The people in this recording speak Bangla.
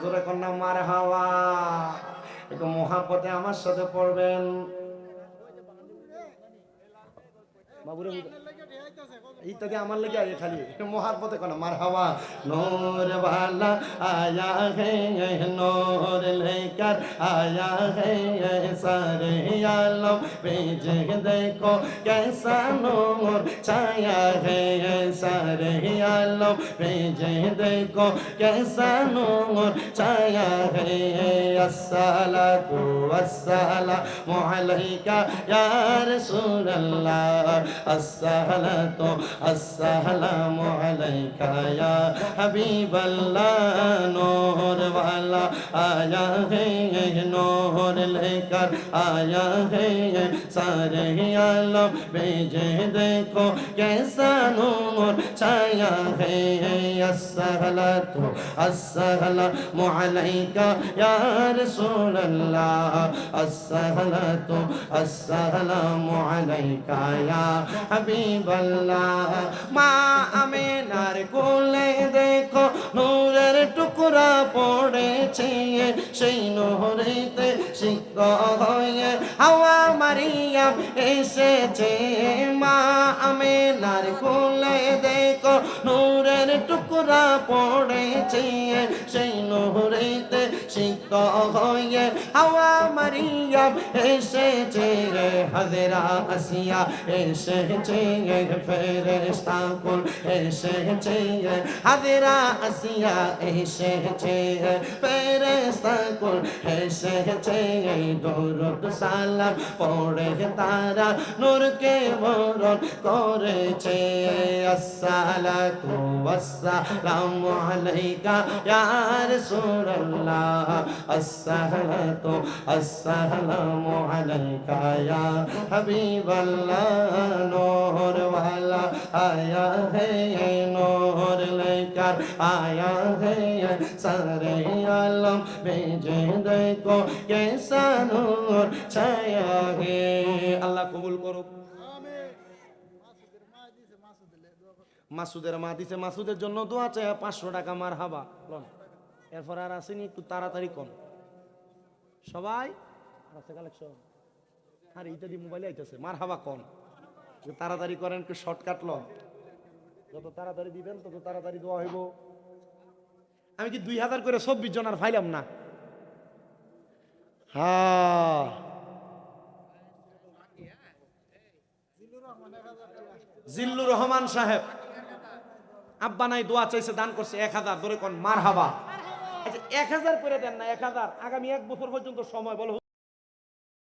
জোরে কন্যা মারহাবা। একটু মহাব্বতে আমার সাথে পড়বেন। বাবুরে ইত্যাদি আমার লেগে আগে খালি মহাব্বতে কোন মারহাবা। নূর वाला आया है नूर लेकर आया है सारे आलम भेजे देखो कैसा नूर छाया है सारे आलम भेजे देखो कैसा नूर छाया है। अस्सलातु वस्सलामु अलैका या रसूल अल्लाह अस्सलातु अस्सलामु अलैका या हबीब अल्लाह। नूर वाला आया है नूर लेकर आया है सारे आलम भेजे देखो कैसा नूर छाया है। अस्सलातु अस्सलामु अलैका या रसूल अल्लाह अस्सलातु अस्सलामु अलैका या हबीब अल्लाह। মা আমিনার কোলে দেখো নূরের টুকরা পড়েছে সেই নূরেতে সিক্ত হয়ে হাওয়া মারিয়াম এসেছে। মা আমিনার কোলে দেখো নূরের টুকরা পড়েছে সেই নূরেতে সিক্ত হয়ে হাওয়া মারিয়াম এসেছে। হাজরা আসিয়া এসেছে ফেরেশতা কুল এসেছে হাজরা আসিয়া এসেছে ফেরেশতা কুল এসেছে। দরুদ সালাম পড়ে তারা নূরকে বরণ করেছে। আসসালাতু ওয়াসসালামু আলাইকা ইয়া রাসূলুল্লাহ আসসালাতু अस्सलामु अलैका या हबीब अल्लाह। नूर वाला आया है नूर लेकर आया है सारे आलम भेजे देखो कैसा नूर छाया है। अल्लाह कबूल करो। মাসুদের মা দিছে মাসুদের জন্য দোয়া চাই 500 টাকা মারহাবা লন। এরপর আর আসেনি একটু তাড়াতাড়ি কোন সবাই আছে কালেকশন। আরে ইত্যাদি মোবাইলে আইতেছে মারহাবা কোন তাড়াতাড়ি করেন একটু শর্টকাট লন। যত তাড়াতাড়ি দিবেন তত তাড়াতাড়ি দোয়া হইব। আমি কি 2000 করে 24 জনের ফাইলাম না? হ্যাঁ জিল্লুর রহমান সাহেব আব্বা নাই দোয়া চাইছে দান করছে 1000 ধরে কোন মারহাবা। আচ্ছা 1000 করে দেন না 1000 আগামী 1 বছর পর্যন্ত সময় বলো।